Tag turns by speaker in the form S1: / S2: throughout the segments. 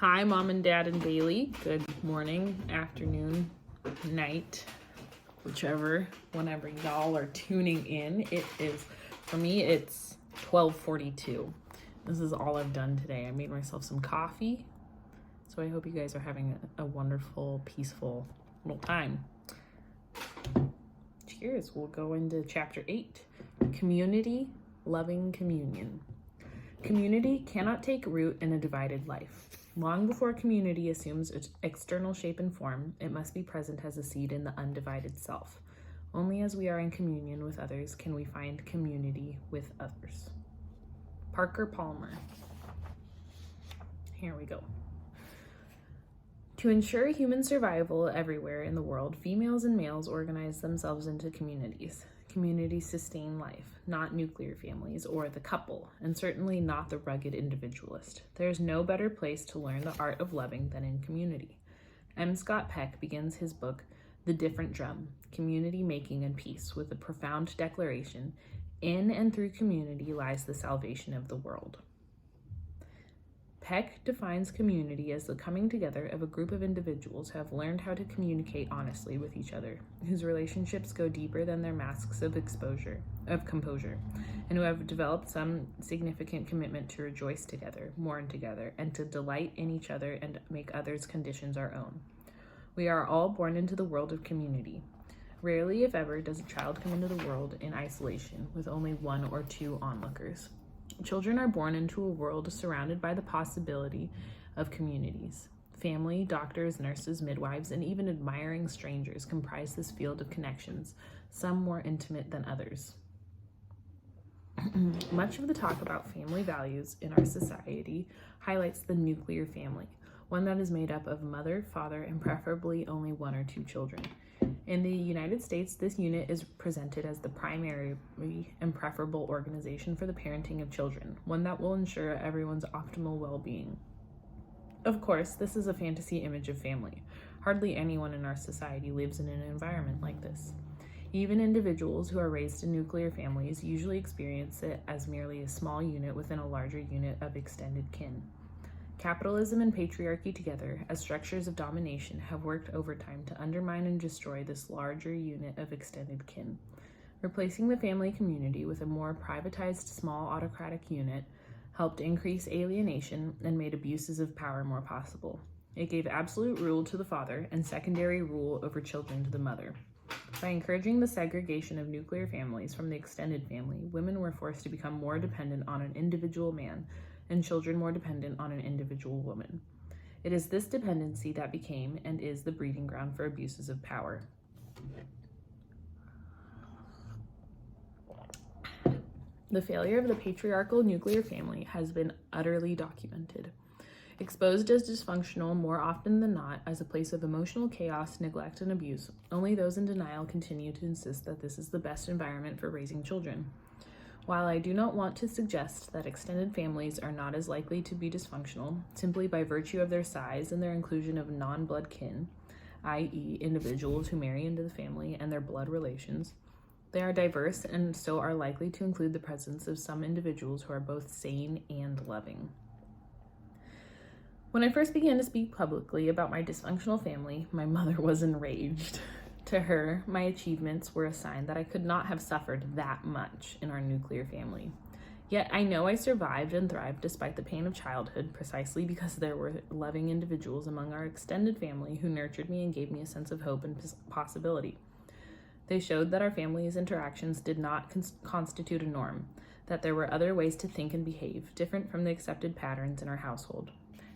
S1: Hi, Mom and Dad and Bailey. Good morning, afternoon, night, whenever y'all are tuning in. It is, for me, it's 12:42. This is all I've done today. I made myself some coffee. So I hope you guys are having a wonderful, peaceful little time. Cheers. We'll go into chapter 8, Community, Loving Communion. Community cannot take root in a divided life. Long before community assumes its external shape and form, it must be present as a seed in the undivided self. Only as we are in communion with others can we find community with others. Parker Palmer. Here we go. To ensure human survival everywhere in the world, females and males organize themselves into communities. Communities sustain life, not nuclear families or the couple, and certainly not the rugged individualist. There is no better place to learn the art of loving than in community. M. Scott Peck begins his book, The Different Drum, Community Making and Peace, with a profound declaration, in and through community lies the salvation of the world. Peck defines community as the coming together of a group of individuals who have learned how to communicate honestly with each other, whose relationships go deeper than their masks of composure, and who have developed some significant commitment to rejoice together, mourn together, and to delight in each other and make others' conditions our own. We are all born into the world of community. Rarely, if ever, does a child come into the world in isolation, with only one or two onlookers. Children are born into a world surrounded by the possibility of communities. Family, doctors, nurses, midwives, and even admiring strangers comprise this field of connections, some more intimate than others. Much of the talk about family values in our society highlights the nuclear family, one that is made up of mother, father, and preferably only one or two children. In the United States, this unit is presented as the primary and preferable organization for the parenting of children, one that will ensure everyone's optimal well-being. Of course, this is a fantasy image of family. Hardly anyone in our society lives in an environment like this. Even individuals who are raised in nuclear families usually experience it as merely a small unit within a larger unit of extended kin. Capitalism and patriarchy together, as structures of domination, have worked overtime to undermine and destroy this larger unit of extended kin. Replacing the family community with a more privatized small autocratic unit helped increase alienation and made abuses of power more possible. It gave absolute rule to the father and secondary rule over children to the mother. By encouraging the segregation of nuclear families from the extended family, women were forced to become more dependent on an individual man, and children more dependent on an individual woman. It is this dependency that became and is the breeding ground for abuses of power. The failure of the patriarchal nuclear family has been utterly documented. Exposed as dysfunctional more often than not as a place of emotional chaos, neglect, and abuse, only those in denial continue to insist that this is the best environment for raising children. While I do not want to suggest that extended families are not as likely to be dysfunctional, simply by virtue of their size and their inclusion of non-blood kin, i.e. individuals who marry into the family and their blood relations, they are diverse and so are likely to include the presence of some individuals who are both sane and loving. When I first began to speak publicly about my dysfunctional family, my mother was enraged. To her, my achievements were a sign that I could not have suffered that much in our nuclear family. Yet I know I survived and thrived despite the pain of childhood, precisely because there were loving individuals among our extended family who nurtured me and gave me a sense of hope and possibility. They showed that our family's interactions did not constitute a norm, that there were other ways to think and behave, different from the accepted patterns in our household.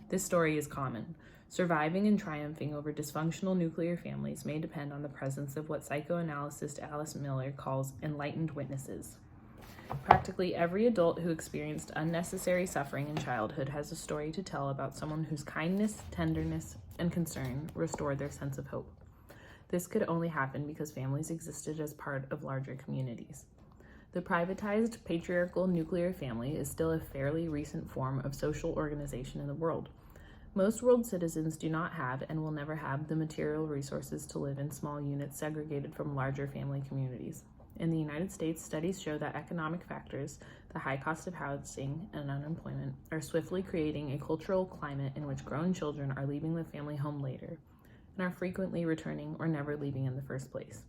S1: This story is common. Surviving and triumphing over dysfunctional nuclear families may depend on the presence of what psychoanalyst Alice Miller calls enlightened witnesses. Practically every adult who experienced unnecessary suffering in childhood has a story to tell about someone whose kindness, tenderness, and concern restored their sense of hope. This could only happen because families existed as part of larger communities. The privatized patriarchal nuclear family is still a fairly recent form of social organization in the world. Most world citizens do not have and will never have the material resources to live in small units segregated from larger family communities. In the United States, studies show that economic factors, the high cost of housing and unemployment, are swiftly creating a cultural climate in which grown children are leaving the family home later and are frequently returning or never leaving in the first place.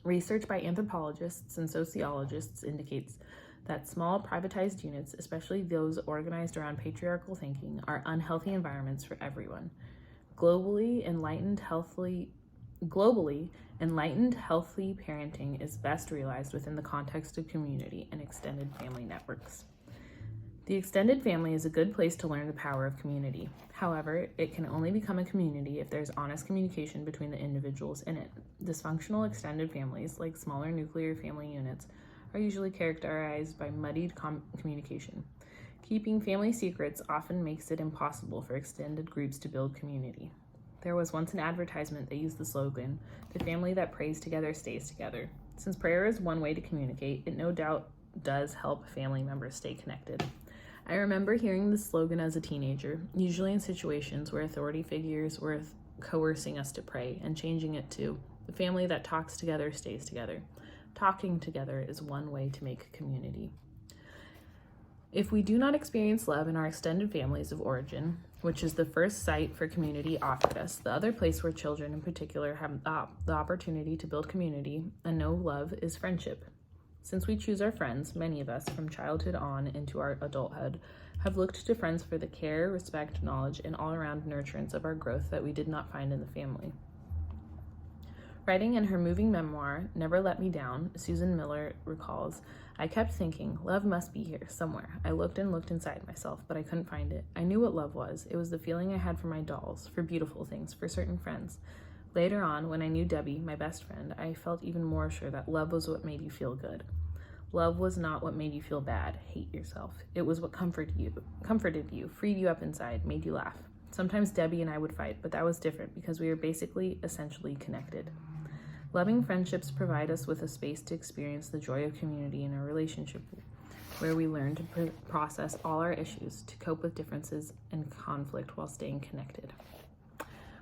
S1: Research by anthropologists and sociologists indicates that small privatized units, especially those organized around patriarchal thinking, are unhealthy environments for everyone. Globally, enlightened, healthy parenting is best realized within the context of community and extended family networks. The extended family is a good place to learn the power of community. However, it can only become a community if there's honest communication between the individuals in it. Dysfunctional extended families, like smaller nuclear family units, are usually characterized by muddied communication. Keeping family secrets often makes it impossible for extended groups to build community. There was once an advertisement that used the slogan, "The family that prays together stays together." Since prayer is one way to communicate, it no doubt does help family members stay connected. I remember hearing this slogan as a teenager, usually in situations where authority figures were coercing us to pray, and changing it to, "The family that talks together stays together." Talking together is one way to make community. If we do not experience love in our extended families of origin, which is the first site for community offered us, the other place where children in particular have the opportunity to build community and know love is friendship. Since we choose our friends, many of us, from childhood on into our adulthood, have looked to friends for the care, respect, knowledge, and all-around nurturance of our growth that we did not find in the family. Writing in her moving memoir, Never Let Me Down, Susan Miller recalls, "I kept thinking, love must be here, somewhere. I looked and looked inside myself, but I couldn't find it. I knew what love was. It was the feeling I had for my dolls, for beautiful things, for certain friends. Later on, when I knew Debbie, my best friend, I felt even more sure that love was what made you feel good. Love was not what made you feel bad, hate yourself. It was what comforted you, freed you up inside, made you laugh. Sometimes Debbie and I would fight, but that was different because we were essentially connected." Loving friendships provide us with a space to experience the joy of community in a relationship where we learn to process all our issues, to cope with differences and conflict while staying connected.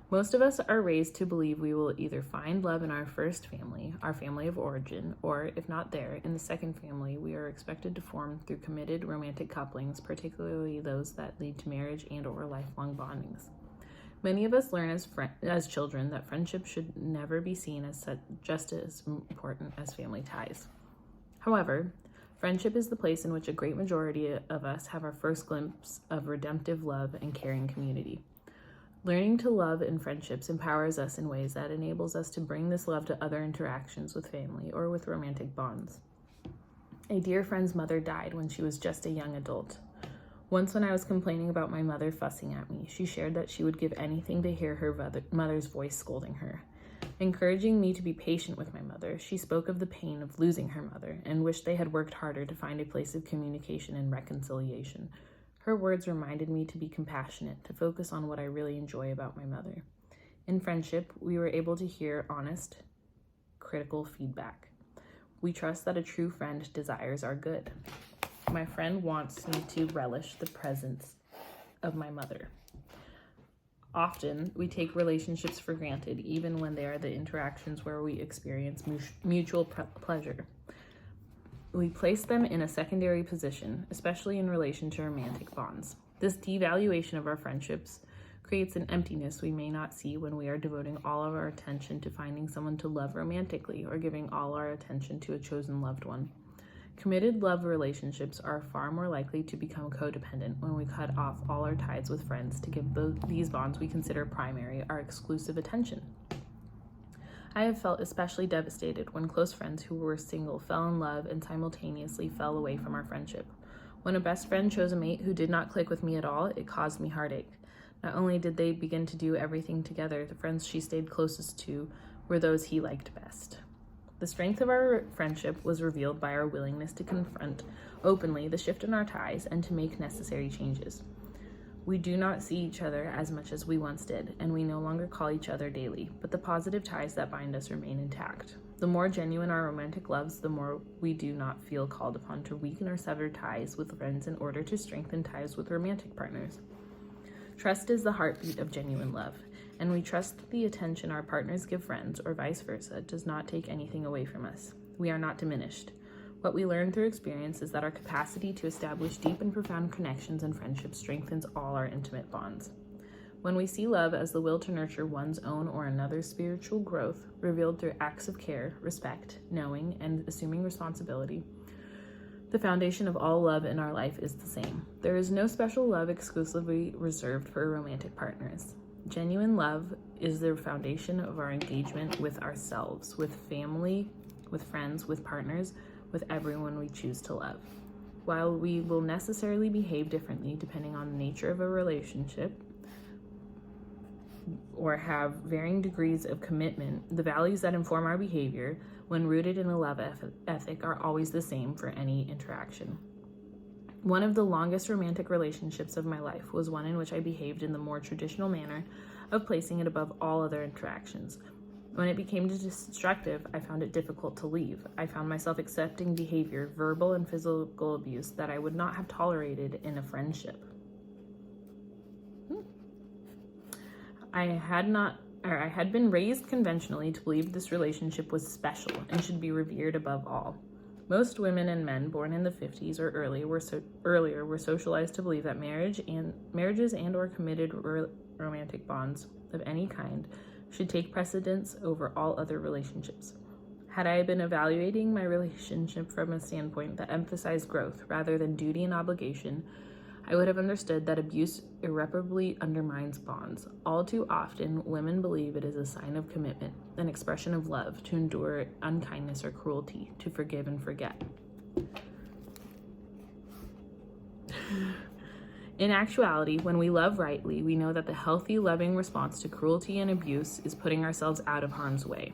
S1: Most of us are raised to believe we will either find love in our first family, our family of origin, or if not there, in the second family we are expected to form through committed romantic couplings, particularly those that lead to marriage and/or lifelong bondings. Many of us learn as children that friendship should never be seen as just as important as family ties. However, friendship is the place in which a great majority of us have our first glimpse of redemptive love and caring community. Learning to love in friendships empowers us in ways that enables us to bring this love to other interactions with family or with romantic bonds. A dear friend's mother died when she was just a young adult. Once when I was complaining about my mother fussing at me, she shared that she would give anything to hear her mother's voice scolding her. Encouraging me to be patient with my mother, she spoke of the pain of losing her mother and wished they had worked harder to find a place of communication and reconciliation. Her words reminded me to be compassionate, to focus on what I really enjoy about my mother. In friendship, we were able to hear honest, critical feedback. We trust that a true friend desires our good. My friend wants me to relish the presence of my mother. Often, we take relationships for granted, even when they are the interactions where we experience mutual pleasure. We place them in a secondary position, especially in relation to romantic bonds. This devaluation of our friendships creates an emptiness we may not see when we are devoting all of our attention to finding someone to love romantically or giving all our attention to a chosen loved one. Committed love relationships are far more likely to become codependent when we cut off all our ties with friends to give these bonds we consider primary our exclusive attention. I have felt especially devastated when close friends who were single fell in love and simultaneously fell away from our friendship. When a best friend chose a mate who did not click with me at all, it caused me heartache. Not only did they begin to do everything together, the friends she stayed closest to were those he liked best. The strength of our friendship was revealed by our willingness to confront openly the shift in our ties and to make necessary changes. We do not see each other as much as we once did, and we no longer call each other daily, but the positive ties that bind us remain intact. The more genuine our romantic loves, the more we do not feel called upon to weaken or sever ties with friends in order to strengthen ties with romantic partners. Trust is the heartbeat of genuine love, and we trust that the attention our partners give friends, or vice versa, does not take anything away from us. We are not diminished. What we learn through experience is that our capacity to establish deep and profound connections and friendships strengthens all our intimate bonds. When we see love as the will to nurture one's own or another's spiritual growth, revealed through acts of care, respect, knowing, and assuming responsibility, the foundation of all love in our life is the same. There is no special love exclusively reserved for romantic partners. Genuine love is the foundation of our engagement with ourselves, with family, with friends, with partners, with everyone we choose to love. While we will necessarily behave differently depending on the nature of a relationship, or have varying degrees of commitment, the values that inform our behavior, when rooted in a love ethic, are always the same for any interaction. One of the longest romantic relationships of my life was one in which I behaved in the more traditional manner of placing it above all other interactions. When it became destructive, I found it difficult to leave. I found myself accepting behavior, verbal and physical abuse, that I would not have tolerated in a friendship. I had been raised conventionally to believe this relationship was special and should be revered above all. Most women and men born in the 50s or earlier were socialized to believe that marriages and or committed romantic bonds of any kind should take precedence over all other relationships. Had I been evaluating my relationship from a standpoint that emphasized growth rather than duty and obligation, I would have understood that abuse irreparably undermines bonds. All too often, women believe it is a sign of commitment, an expression of love, to endure unkindness or cruelty, to forgive and forget. In actuality, when we love rightly, we know that the healthy, loving response to cruelty and abuse is putting ourselves out of harm's way.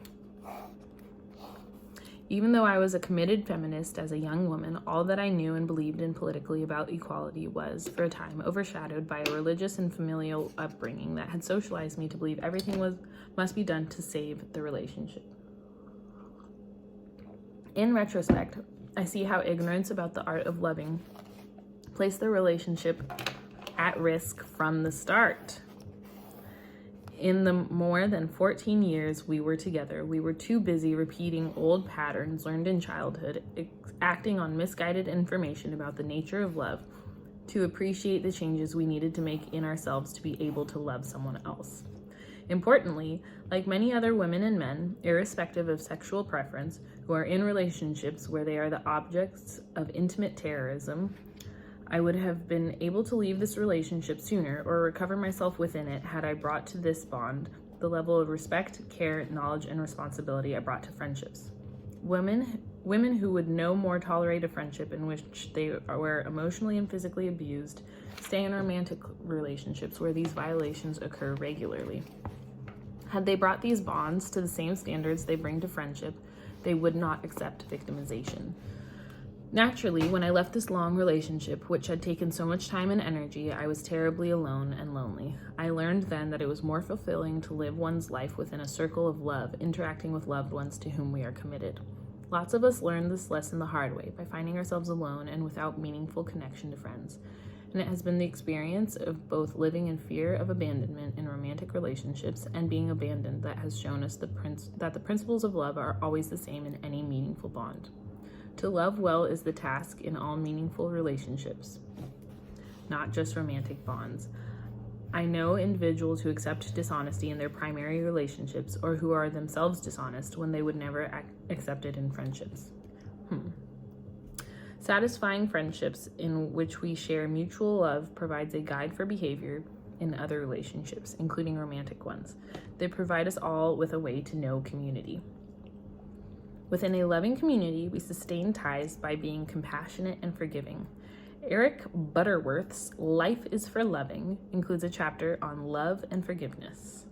S1: Even though I was a committed feminist as a young woman, all that I knew and believed in politically about equality was, for a time, overshadowed by a religious and familial upbringing that had socialized me to believe everything must be done to save the relationship. In retrospect, I see how ignorance about the art of loving placed the relationship at risk from the start. In the more than 14 years we were together, we were too busy repeating old patterns learned in childhood, acting on misguided information about the nature of love, to appreciate the changes we needed to make in ourselves to be able to love someone else. Importantly, like many other women and men, irrespective of sexual preference, who are in relationships where they are the objects of intimate terrorism, I would have been able to leave this relationship sooner or recover myself within it had I brought to this bond the level of respect, care, knowledge, and responsibility I brought to friendships. Women who would no more tolerate a friendship in which they were emotionally and physically abused stay in romantic relationships where these violations occur regularly. Had they brought these bonds to the same standards they bring to friendship, they would not accept victimization. Naturally, when I left this long relationship, which had taken so much time and energy, I was terribly alone and lonely. I learned then that it was more fulfilling to live one's life within a circle of love, interacting with loved ones to whom we are committed. Lots of us learned this lesson the hard way, by finding ourselves alone and without meaningful connection to friends. And it has been the experience of both living in fear of abandonment in romantic relationships and being abandoned that has shown us that the principles of love are always the same in any meaningful bond. To love well is the task in all meaningful relationships, not just romantic bonds. I know individuals who accept dishonesty in their primary relationships or who are themselves dishonest when they would never accept it in friendships. Satisfying friendships in which we share mutual love provides a guide for behavior in other relationships, including romantic ones. They provide us all with a way to know community. Within a loving community, we sustain ties by being compassionate and forgiving. Eric Butterworth's Life is for Loving includes a chapter on love and forgiveness.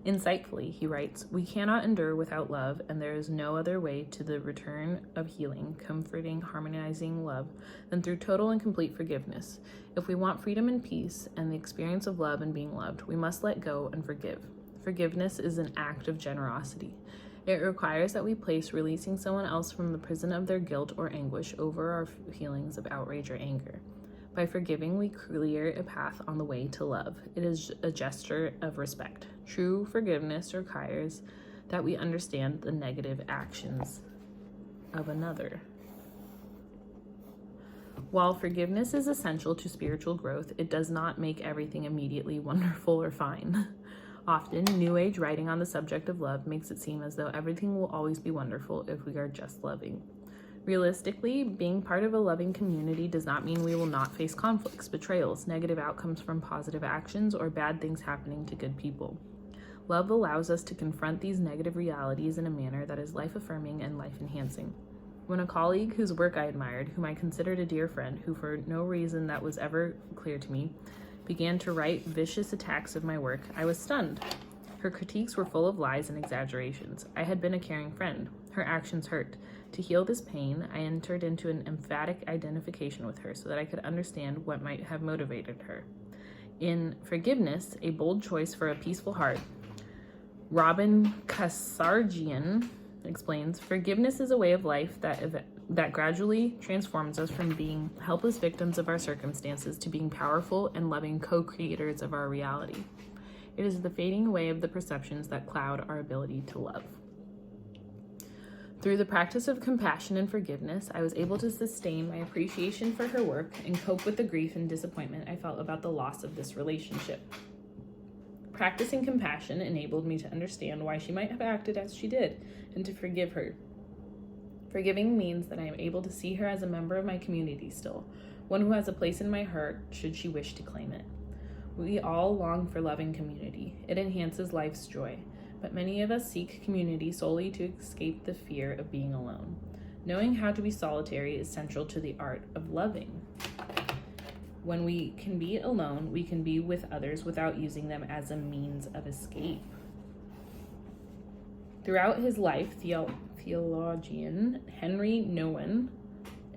S1: Insightfully, he writes, "We cannot endure without love, and there is no other way to the return of healing, comforting, harmonizing love than through total and complete forgiveness. If we want freedom and peace and the experience of love and being loved, we must let go and forgive. Forgiveness is an act of generosity. It requires that we place releasing someone else from the prison of their guilt or anguish over our feelings of outrage or anger. By forgiving, we clear a path on the way to love. It is a gesture of respect. True forgiveness requires that we understand the negative actions of another. While forgiveness is essential to spiritual growth, it does not make everything immediately wonderful or fine. Often, New Age writing on the subject of love makes it seem as though everything will always be wonderful if we are just loving. Realistically, being part of a loving community does not mean we will not face conflicts, betrayals, negative outcomes from positive actions, or bad things happening to good people. Love allows us to confront these negative realities in a manner that is life-affirming and life-enhancing. When a colleague whose work I admired, whom I considered a dear friend, who for no reason that was ever clear to me, began to write vicious attacks of my work, I was stunned. Her critiques were full of lies and exaggerations. I had been a caring friend. Her actions hurt. To heal this pain, I entered into an emphatic identification with her so that I could understand what might have motivated her. In Forgiveness, a bold choice for a peaceful heart, Robin Kasarjian explains, forgiveness is a way of life that gradually transforms us from being helpless victims of our circumstances to being powerful and loving co-creators of our reality. It is the fading away of the perceptions that cloud our ability to love. Through the practice of compassion and forgiveness, I was able to sustain my appreciation for her work and cope with the grief and disappointment I felt about the loss of this relationship. Practicing compassion enabled me to understand why she might have acted as she did and to forgive her. Forgiving means that I am able to see her as a member of my community still, one who has a place in my heart should she wish to claim it. We all long for loving community. It enhances life's joy. But many of us seek community solely to escape the fear of being alone. Knowing how to be solitary is central to the art of loving. When we can be alone, we can be with others without using them as a means of escape. Throughout his life, theologian Henry Nouwen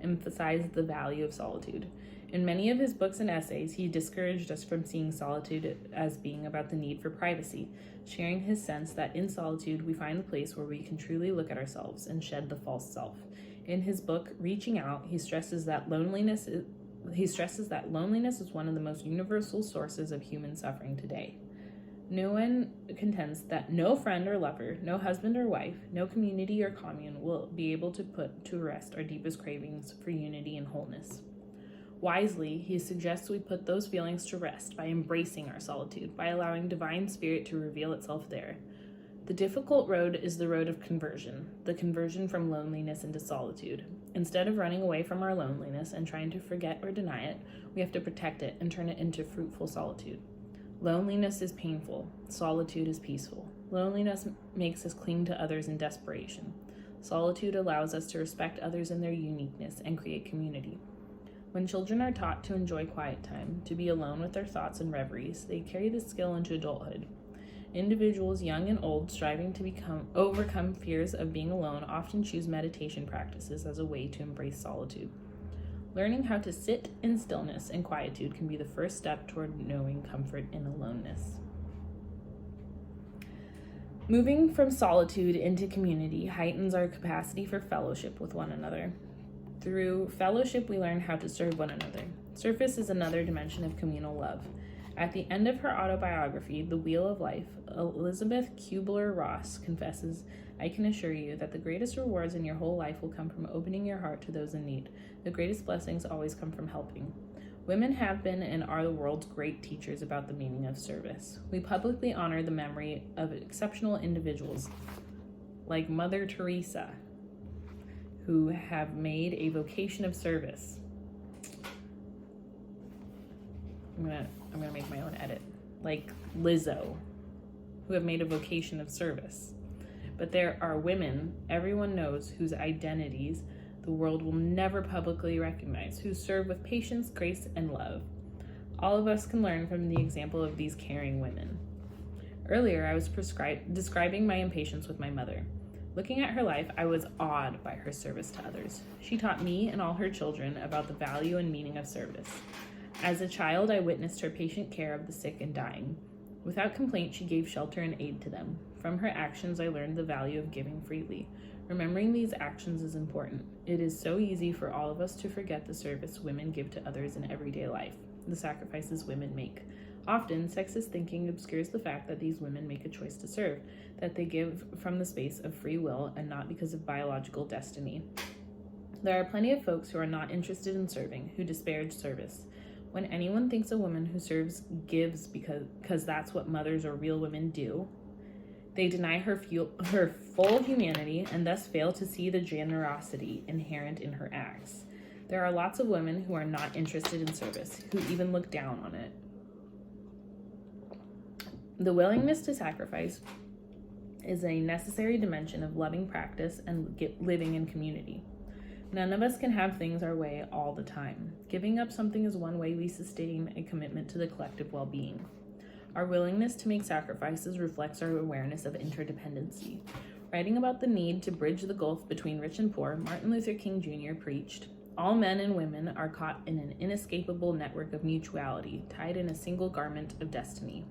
S1: emphasized the value of solitude. In many of his books and essays, he discouraged us from seeing solitude as being about the need for privacy, sharing his sense that in solitude we find the place where we can truly look at ourselves and shed the false self. In his book, Reaching Out, he stresses that loneliness is one of the most universal sources of human suffering today. Nouwen contends that no friend or lover, no husband or wife, no community or commune will be able to put to rest our deepest cravings for unity and wholeness. Wisely, he suggests we put those feelings to rest by embracing our solitude, by allowing divine spirit to reveal itself there. The difficult road is the road of conversion, the conversion from loneliness into solitude. Instead of running away from our loneliness and trying to forget or deny it, we have to protect it and turn it into fruitful solitude. Loneliness is painful. Solitude is peaceful. Loneliness makes us cling to others in desperation. Solitude allows us to respect others in their uniqueness and create community. When children are taught to enjoy quiet time, to be alone with their thoughts and reveries, they carry this skill into adulthood. Individuals, young and old, striving to overcome fears of being alone often choose meditation practices as a way to embrace solitude. Learning how to sit in stillness and quietude can be the first step toward knowing comfort in aloneness. Moving from solitude into community heightens our capacity for fellowship with one another. Through fellowship, we learn how to serve one another. Service is another dimension of communal love. At the end of her autobiography, The Wheel of Life, Elizabeth Kubler-Ross confesses, "I can assure you that the greatest rewards in your whole life will come from opening your heart to those in need. The greatest blessings always come from helping." Women have been and are the world's great teachers about the meaning of service. We publicly honor the memory of exceptional individuals like Mother Teresa, who have made a vocation of service. I'm gonna make my own edit. Like Lizzo, who have made a vocation of service. But there are women everyone knows whose identities the world will never publicly recognize, who serve with patience, grace, and love. All of us can learn from the example of these caring women. Earlier, I was describing my impatience with my mother. Looking at her life, I was awed by her service to others. She taught me and all her children about the value and meaning of service. As a child, I witnessed her patient care of the sick and dying. Without complaint, she gave shelter and aid to them. From her actions, I learned the value of giving freely. Remembering these actions is important. It is so easy for all of us to forget the service women give to others in everyday life, the sacrifices women make. Often, sexist thinking obscures the fact that these women make a choice to serve, that they give from the space of free will and not because of biological destiny. There are plenty of folks who are not interested in serving, who disparage service. When anyone thinks a woman who serves gives because that's what mothers or real women do, they deny her full humanity and thus fail to see the generosity inherent in her acts. There are lots of women who are not interested in service, who even look down on it. The willingness to sacrifice is a necessary dimension of loving practice and living in community. None of us can have things our way all the time. Giving up something is one way we sustain a commitment to the collective well-being. Our willingness to make sacrifices reflects our awareness of interdependency. Writing about the need to bridge the gulf between rich and poor, Martin Luther King Jr. preached, "All men and women are caught in an inescapable network of mutuality, tied in a single garment of destiny.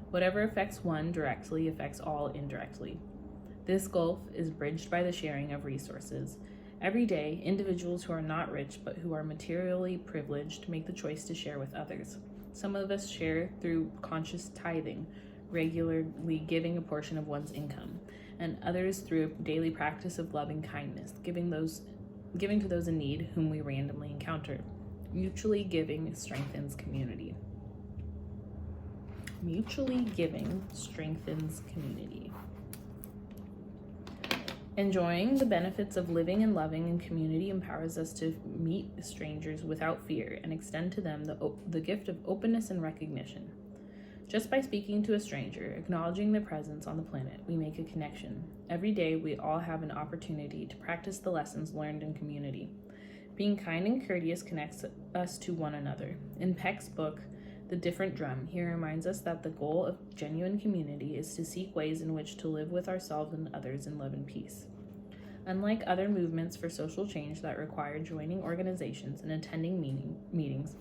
S1: Whatever affects one directly affects all indirectly. This gulf is bridged by the sharing of resources. Every day, individuals who are not rich but who are materially privileged make the choice to share with others. Some of us share through conscious tithing, regularly giving a portion of one's income, and others through a daily practice of loving kindness, giving to those in need whom we randomly encounter. Mutually giving strengthens community." Mutually giving strengthens community. Enjoying the benefits of living and loving in community empowers us to meet strangers without fear and extend to them the gift of openness and recognition. Just by speaking to a stranger, acknowledging their presence on the planet, we make a connection. Every day, we all have an opportunity to practice the lessons learned in community. Being kind and courteous connects us to one another. In Peck's book, The Different Drum, he reminds us that the goal of genuine community is to seek ways in which to live with ourselves and others in love and peace. Unlike other movements for social change that require joining organizations and attending meetings,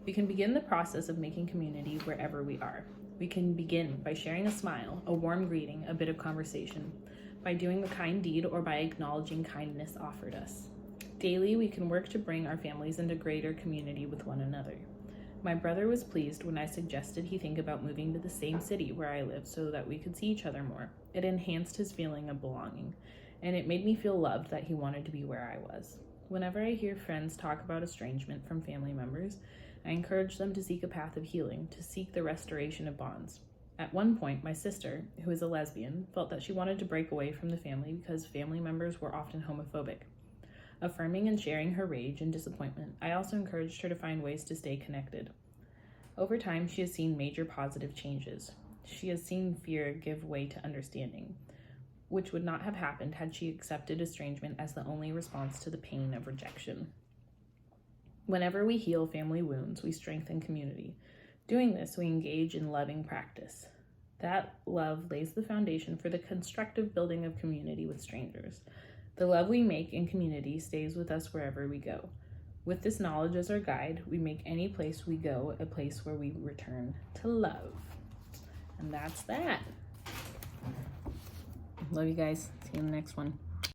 S1: we can begin the process of making community wherever we are. We can begin by sharing a smile, a warm greeting, a bit of conversation, by doing a kind deed, or by acknowledging kindness offered us. Daily, we can work to bring our families into greater community with one another. My brother was pleased when I suggested he think about moving to the same city where I live so that we could see each other more. It enhanced his feeling of belonging, and it made me feel loved that he wanted to be where I was. Whenever I hear friends talk about estrangement from family members, I encourage them to seek a path of healing, to seek the restoration of bonds. At one point, my sister, who is a lesbian, felt that she wanted to break away from the family because family members were often homophobic. Affirming and sharing her rage and disappointment, I also encouraged her to find ways to stay connected. Over time, she has seen major positive changes. She has seen fear give way to understanding, which would not have happened had she accepted estrangement as the only response to the pain of rejection. Whenever we heal family wounds, we strengthen community. Doing this, we engage in loving practice. That love lays the foundation for the constructive building of community with strangers. The love we make in community stays with us wherever we go. With this knowledge as our guide, we make any place we go a place where we return to love. And that's that. Love you guys. See you in the next one.